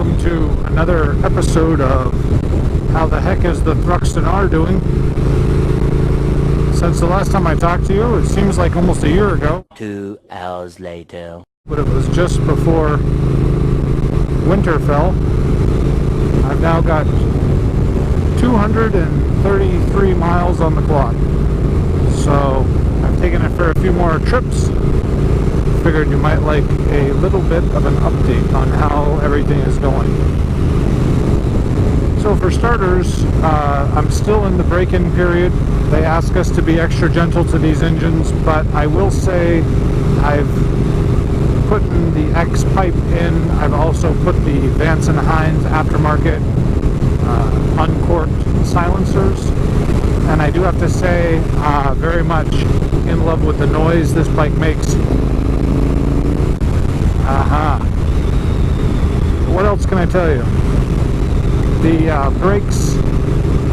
welcome to another episode of How the Heck is the Thruxton R doing? Since the last time I talked to you, it seems like almost a year ago. 2 hours later. But it was just before winter fell. I've now got 233 miles on the clock. So I've taken it for a few more trips. Figured you might like a little bit of an update on how everything is going. So for starters, I'm still in the break-in period. They ask us to be extra gentle to these engines, but I will say I've put in the X pipe in. I've also put the Vance & Hines aftermarket uncorked silencers. And I do have to say, very much in love with the noise this bike makes. What else can I tell you? The brakes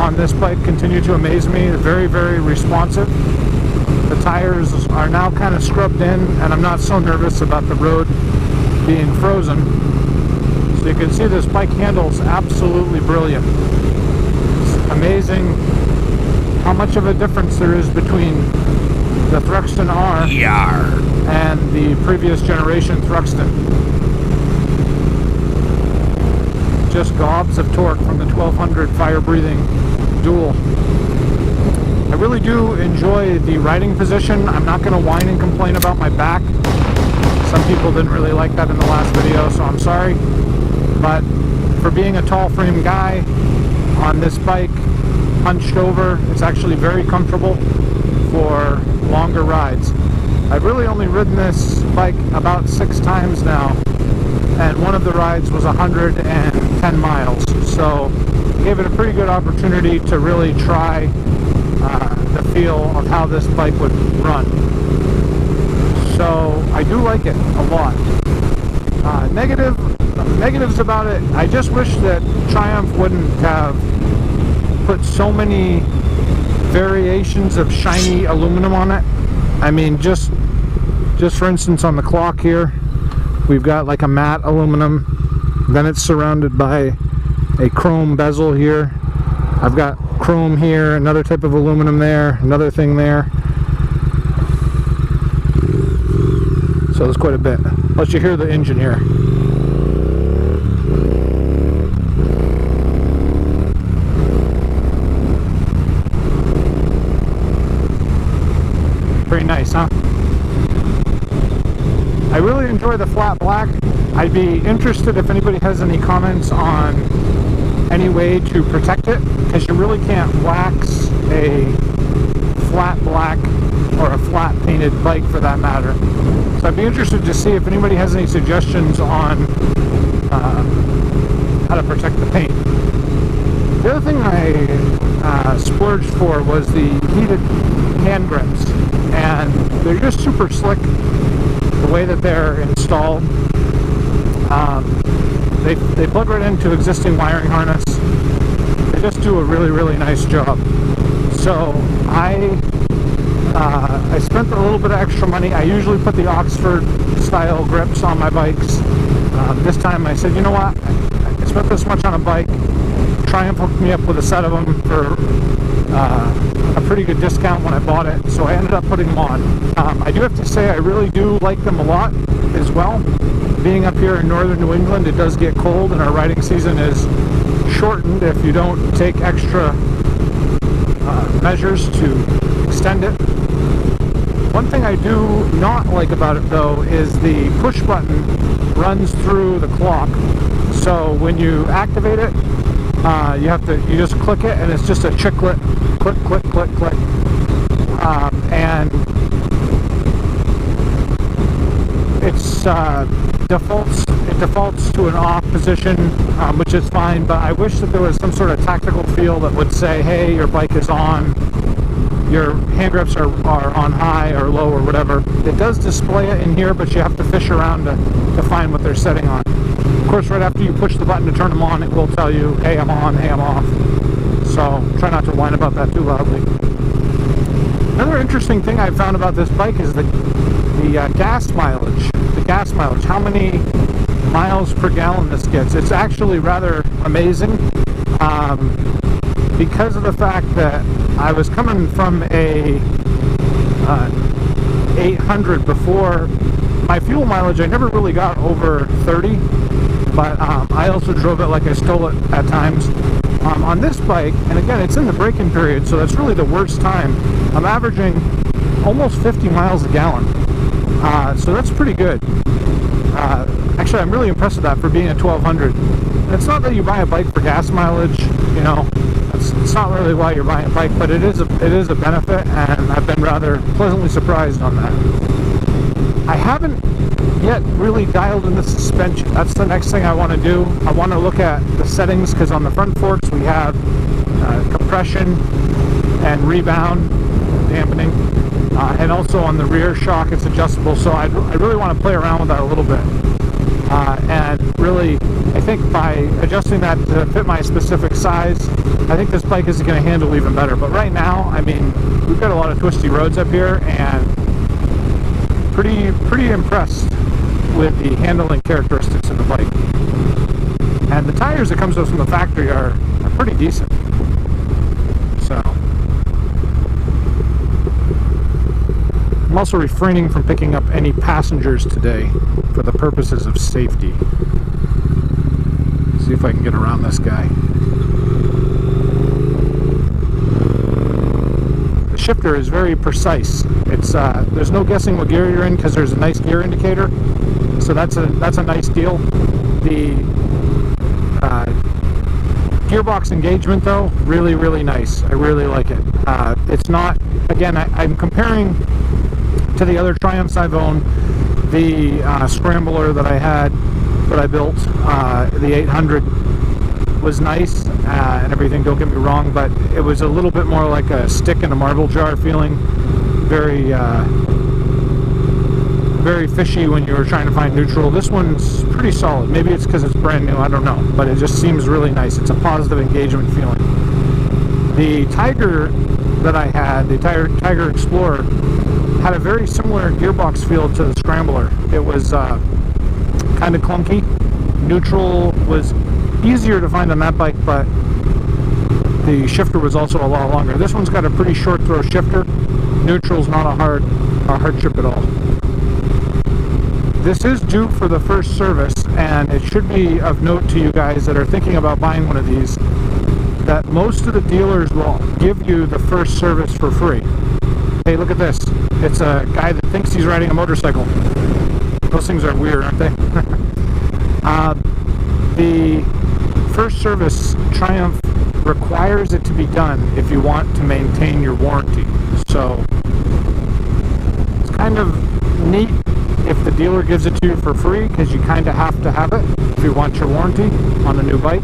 on this bike continue to amaze me. They're very, very responsive. The tires are now kind of scrubbed in, and I'm not so nervous about the road being frozen. So you can see this bike handles absolutely brilliant. It's amazing how much of a difference there is between the Thruxton R and the previous generation Thruxton. Just gobs of torque from the 1200 fire-breathing dual. I really do enjoy the riding position. I'm not going to whine and complain about my back. Some people didn't really like that in the last video, so I'm sorry. But for being a tall frame guy on this bike, hunched over, it's actually very comfortable for longer rides. I've really only ridden this bike about 6 times now, and one of the rides was 110 miles, so gave it a pretty good opportunity to really try the feel of how this bike would run. So I do like it a lot. Negatives about it, I just wish that Triumph wouldn't have put so many variations of shiny aluminum on it. I mean, just for instance, on the clock here, we've got like a matte aluminum, then it's surrounded by a chrome bezel here. I've got chrome here, another type of aluminum there, another thing there. So there's quite a bit. Plus you hear the engine here. Pretty nice, huh? I really enjoy the flat black. I'd be interested if anybody has any comments on any way to protect it, because you really can't wax a flat black or a flat painted bike for that matter. So I'd be interested to see if anybody has any suggestions on how to protect the paint. The other thing I splurged for was the heated hand grips, and they're just super slick the way that they're installed. They plug right into existing wiring harness. They just do a really, really nice job. So I spent a little bit of extra money. I usually put the Oxford style grips on my bikes. This time I said, you know what, I spent this much on a bike. Triumph hooked me up with a set of them for a pretty good discount when I bought it, so I ended up putting them on. I do have to say I really do like them a lot as well. Being up here in northern New England, it does get cold, and our riding season is shortened if you don't take extra measures to extend it. One thing I do not like about it though is the push button runs through the clock. So when you activate it, you just click it, and it's just a chiclet, click, click, click, click, and it's defaults to an off position, which is fine. But I wish that there was some sort of tactical feel that would say, hey, your bike is on, your hand grips are on high or low or whatever. It does display it in here, but you have to fish around to find what they're setting on. Of course, right after you push the button to turn them on, it will tell you, hey, I'm on, hey, I'm off. So try not to whine about that too loudly. Another interesting thing I found about this bike is the gas mileage. How many miles per gallon this gets. It's actually rather amazing, because of the fact that I was coming from a 800 before. My fuel mileage, I never really got over 30, but I also drove it like I stole it at times. On this bike, and again, it's in the braking period, so that's really the worst time, I'm averaging almost 50 miles a gallon. So that's pretty good. Actually, I'm really impressed with that for being a 1200. And it's not that you buy a bike for gas mileage, you know, it's not really why you're buying a bike, but it is a benefit, and I've been rather pleasantly surprised on that. I haven't yet really dialed in the suspension. That's the next thing I want to do. I want to look at the settings, because on the front forks we have compression and rebound dampening, and also on the rear shock it's adjustable, so I really want to play around with that a little bit, and really I think by adjusting that to fit my specific size, I think this bike is going to handle even better. But right now, I mean, we've got a lot of twisty roads up here, and pretty impressed with the handling characteristics of the bike. And the tires that comes with from the factory are pretty decent. So I'm also refraining from picking up any passengers today for the purposes of safety. See if I can get around this guy. The shifter is very precise. It's there's no guessing what gear you're in, because there's a nice gear indicator, so that's a nice deal. The gearbox engagement, though, really nice. I really like it. It's not, again, I'm comparing to the other Triumphs I've owned. The Scrambler that I built, the 800, was nice and everything, don't get me wrong, but it was a little bit more like a stick in a marble jar feeling. Very fishy when you were trying to find neutral. This one's pretty solid. Maybe it's because it's brand new, I don't know, but it just seems really nice. It's a positive engagement feeling. The Tiger that I had, the Tiger Explorer, had a very similar gearbox feel to the Scrambler. It was kind of clunky. Neutral was easier to find on that bike, but the shifter was also a lot longer. This one's got a pretty short throw shifter. Neutral's not a hardship at all. This is due for the first service, and it should be of note to you guys that are thinking about buying one of these that most of the dealers will give you the first service for free. Hey, look at this. It's a guy that thinks he's riding a motorcycle. Those things are weird, aren't they? The first service, Triumph requires it to be done if you want to maintain your warranty. So it's kind of neat if the dealer gives it to you for free, because you kind of have to have it if you want your warranty on a new bike.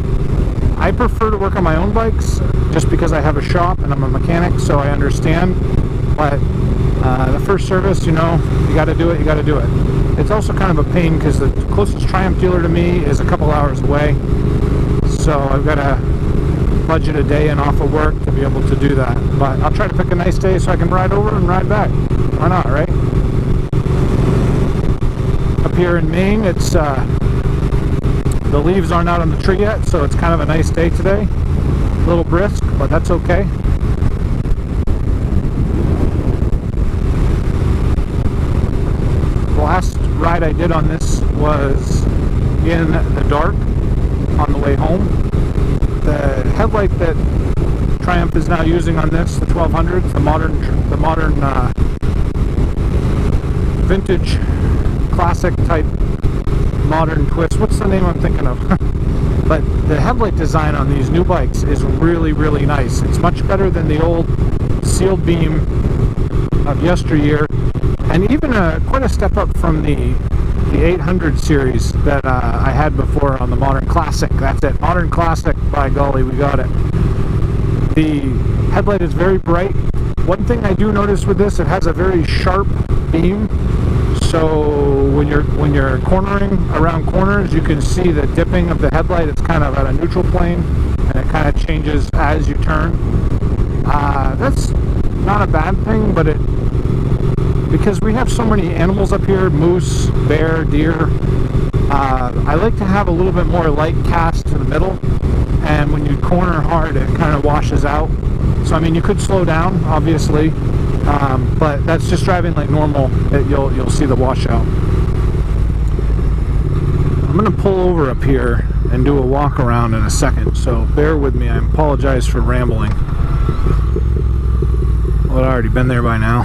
I prefer to work on my own bikes just because I have a shop and I'm a mechanic, so I understand. But the first service, you know, you got to do it, you got to do it. It's also kind of a pain because the closest Triumph dealer to me is a couple hours away, so I've got to budget a day and off of work to be able to do that. But I'll try to pick a nice day so I can ride over and ride back. Why not, right? Up here in Maine, it's the leaves aren't out on the tree yet, so it's kind of a nice day today. A little brisk, but that's okay. The last ride I did on this was in the dark on the way home. The headlight that Triumph is now using on this, the 1200, the modern vintage classic type modern twist. What's the name I'm thinking of? But the headlight design on these new bikes is really nice. It's much better than the old sealed beam of yesteryear, and even quite a step up from the 800 series that I had before on the Modern Classic. That's it, Modern Classic, by golly, we got it. The headlight is very bright. One thing I do notice with this, it has a very sharp beam, so when you're cornering around corners, you can see the dipping of the headlight. It's kind of at a neutral plane, and it kind of changes as you turn. That's not a bad thing, but because we have so many animals up here, moose, bear, deer, I like to have a little bit more light cast to the middle, and when you corner hard it kind of washes out. So I mean, you could slow down obviously, but that's just driving like normal. You'll see the washout. I'm gonna pull over up here and do a walk around in a second, so bear with me. I apologize for rambling. Well, I'd already been there by now.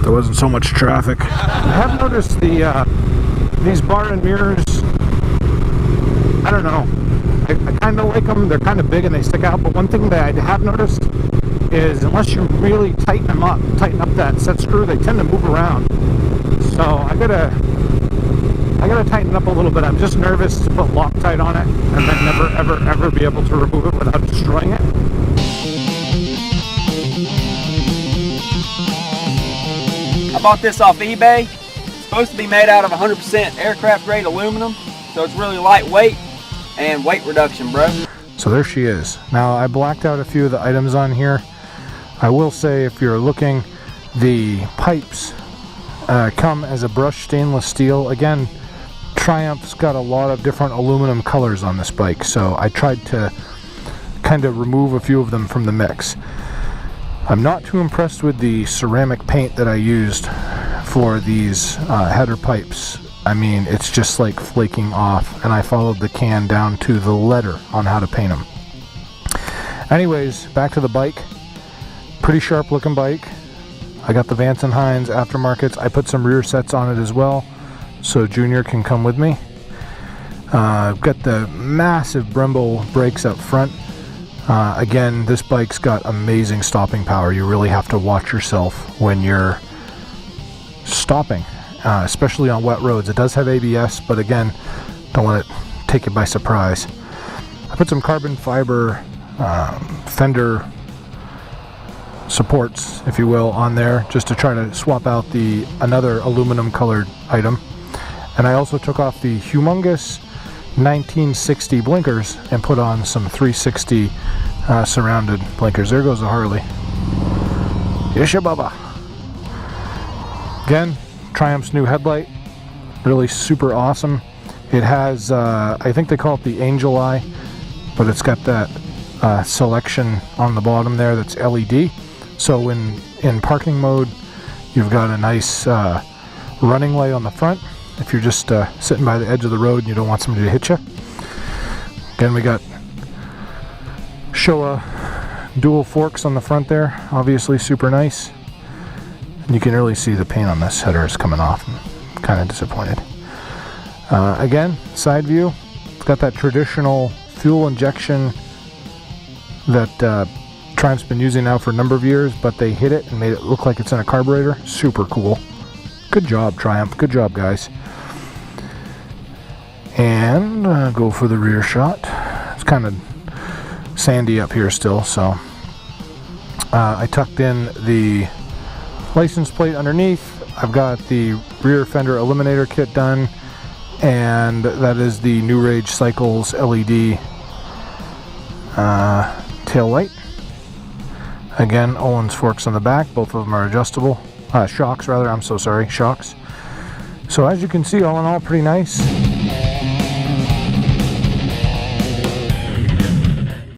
There wasn't so much traffic. I have noticed these bar and mirrors, I don't know, I kind of like them. They're kind of big and they stick out, but one thing that I have noticed is unless you really tighten up that set screw, they tend to move around. So I gotta tighten up a little bit. I'm just nervous to put Loctite on it and then never ever be able to remove it without destroying it. I bought this off eBay. It's supposed to be made out of 100% aircraft grade aluminum, so it's really lightweight and weight reduction, bro. So there she is. Now I blacked out a few of the items on here. I will say, if you're looking, the pipes come as a brushed stainless steel. Again, Triumph's got a lot of different aluminum colors on this bike, so I tried to kind of remove a few of them from the mix. I'm not too impressed with the ceramic paint that I used for these header pipes. I mean, it's just like flaking off, and I followed the can down to the letter on how to paint them. Anyways, back to the bike. Pretty sharp looking bike. I got the Vance & Hines aftermarkets. I put some rear sets on it as well, so Junior can come with me. I've got the massive Brembo brakes up front. Again, this bike's got amazing stopping power. You really have to watch yourself when you're stopping, especially on wet roads. It does have ABS, but again, don't let it take you by surprise. I put some carbon fiber fender supports, if you will, on there just to try to swap out another aluminum colored item. And I also took off the humongous 1960 blinkers and put on some 360 surrounded blinkers. There goes the Harley. Yesha Baba. Again, Triumph's new headlight, really super awesome. It has, I think they call it the Angel Eye, but it's got that selection on the bottom there that's LED. So when in parking mode, you've got a nice running light on the front. If you're just sitting by the edge of the road and you don't want somebody to hit you. Again, we got Showa dual forks on the front there, obviously super nice. And you can really see the paint on this header is coming off. I'm kind of disappointed. Again, side view, it's got that traditional fuel injection that Triumph's been using now for a number of years, but they hit it and made it look like it's in a carburetor. Super cool. Good job, Triumph. Good job, guys. And go for the rear shot. It's kind of sandy up here still, so I tucked in the license plate underneath. I've got the rear fender eliminator kit done, and that is the New Rage Cycles LED tail light. Again, Olin's forks on the back. Both of them are adjustable. Shocks rather, I'm so sorry, shocks. So as you can see, all in all, pretty nice.